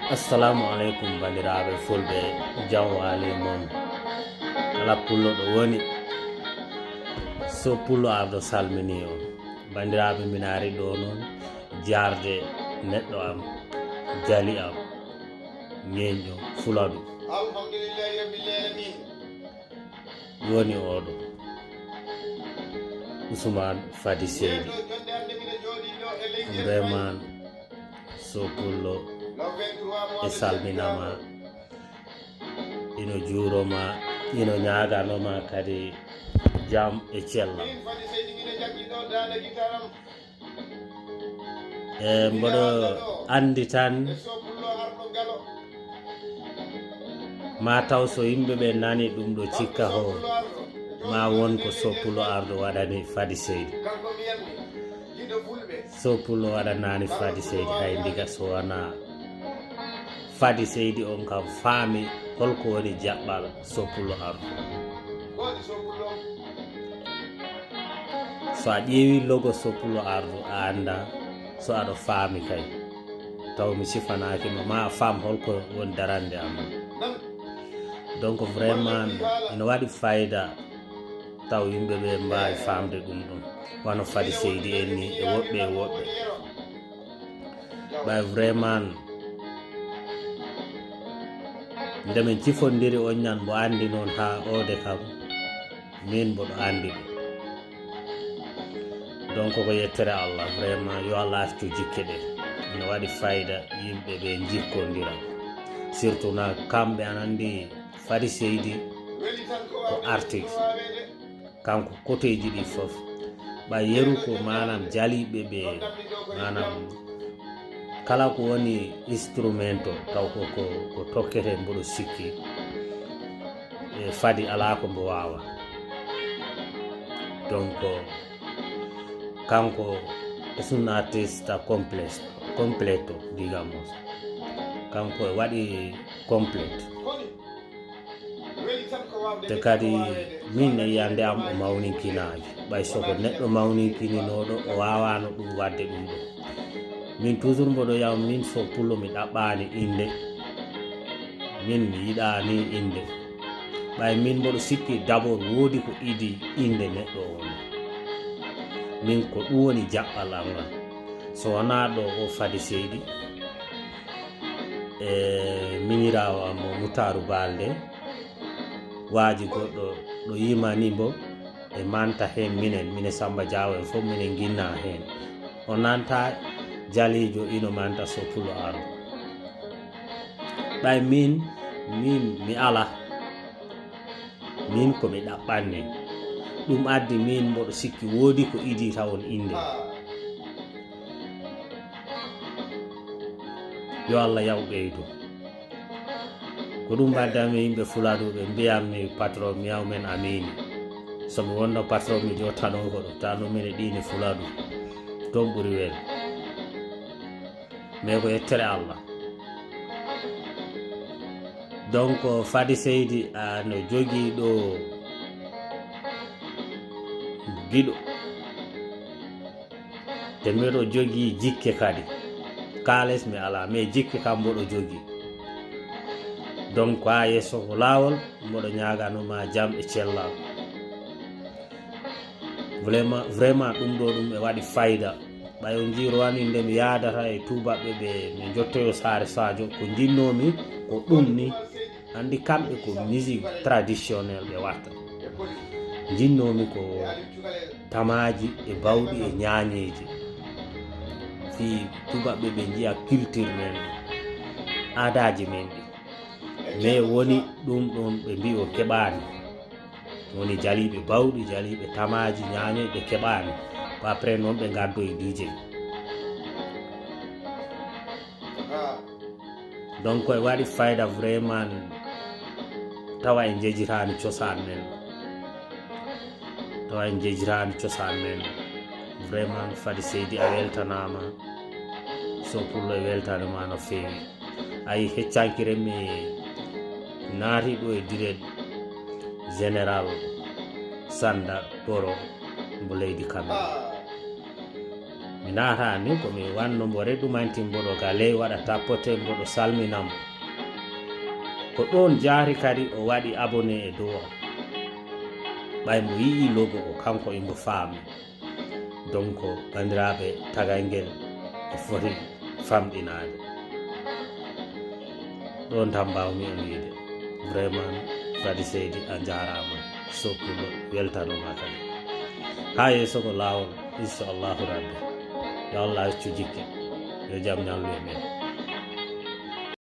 Assalamu alaikum bandiraɓe fulɓe, jam wali mon kala pullo ɗo woni. So pullo ardo salmini on bandiraɓe, min ari ɗo noon jarde neɗɗo am, jali am, ñeño fuladu alhamdulillahi rabbil alamin woni oɗo Ousmane Fadi Seydi. Vraiment so pullo e salminama, ino juuroma, ino ñaganoma kadi jam e cella. Mboɗo andi tan ma taw so yimɓeɓe nani ɗum ɗo cikka ho ma won ko Soppulo ardo waɗani Fadi Seydi. Soppulo waɗanani Fadi Seydi hay ndiga so wona Fadi Seydi on kam faami holko woni jaɓɓal Soppulo ardo. So a ƴeewi logo Soppulo ardo a anda, so aɗa faami kay taw mi sifanakima ma a faam holko woni darande am. Donc vraiment ina waɗi fayida taw yimɓeɓe mbawi famde ɗum ɗon wano Fadi Seydi en ni e woɓɓe ɓay vraiment ndemin cifondiri on ñan mbo andi noon ha ode kam min mboɗo andi ɗum. Donc ko yettere Allah, vraiment yo Allah accu jikke ɗe, ina waɗi fayida yimɓeɓe jikkondira, surtout na kamɓe an andi Fadi Seydi ko artiste, kanko koteji ɗi foof ɓa yeru ko manam jaliɓe ɓe, manam kala ko woni instrumento taw ko tokkete mboɗo sikki e Fadi ala ko mbo wawa. Donc kanko es un artiste completo digamos, kanko e waɗi complete. Te kadi min e yiyande am o mawninkinaji, ɓay soko neɗɗo mawninkininoɗo o wawano ɗum wadde ɗum ɗo. Min toujours mboɗo yam min so pullo mi ɗaɓɓani inde, min mi yiɗani inde, ɓay min mboɗo sikki d'abord woodi ko idi inde neɗɗo on, min ko ɗum woni jaɓɓal am ngal. So wona ɗo o Fadi Seydi e miñirawo am o Mutaru Balde, waaji goɗɗo ɗo yimani mbo e manta hen mine Samba Diawo en fof minen ginna hen, o nanta jalijo ino manta Soppulo ardo. ɓay min mi ala, min komi ɗaɓɓanne, ɗum addi min mboɗo sikki woodi ko idi tawon inde. Yo Allah yaw ɓeydo ko ɗum baddami yimɓe fulaɗuɓe mbiyammi patron mi yaw men amini, somi wonno patron mi jottano koɗo tano min e ɗini fulaɗu toon ɓuuri welde, mais ko yettere Allah. Donc Fadi Seydi no jogui ɗo giɗo te mbiɗo jogui jikke kadi, kales mi ala mais jikke kam mboɗo jogui. Donc ha yesso ko lawol mboɗo ñaganoma jam e cellal. Vraiment ɗum ɗo ɗum e waɗi fayida, ɓayo jirowani nde mi yadata e tubaɓe ɓe mi jottoyo Sare Sadio, ko jinnomi ko ɗum ni, andi kamɓe ko musique traditionnel ɓe watta, jinnomi ko tamaji e bawɗi e ñañeji, fi tubaɓe ɓe jiya culture men, aadaji men ɗi, mais woni ɗum ɗon ɓe mbi o keɓani, woni jaliɓe bawɗi, jaliɓe tamaji, ñañe ɓe keɓani, ko après noon ɓe gaddoye DJ. Donc e waɗi fayida vraiment tawa en jejitani cosaan men, vraiment Fadi Seydi a weltanama, Soppulo e weltanama no fewi. Ayi heccankire mi naati ɗo e direct général Sanda Goro mbo leydi Kamel. mi naata ni ko mi wanno mbo redumanti mboɗo ga ley waɗa tapote mboɗo salminamo ko ɗon jaari kadi o waɗi abonné e dow o ɓay mbo yii logo o kanko imbo faami donc bandiraɓe tagal ngel e foti famɗinade ɗon tan mbawmi on wiide vraiment Fady Seydi a jarama sokkuɗo weltanoma kadi ha yeeso ko lawol inchallahu rabbi yo Allah accu jikke yo jaam ñallu e men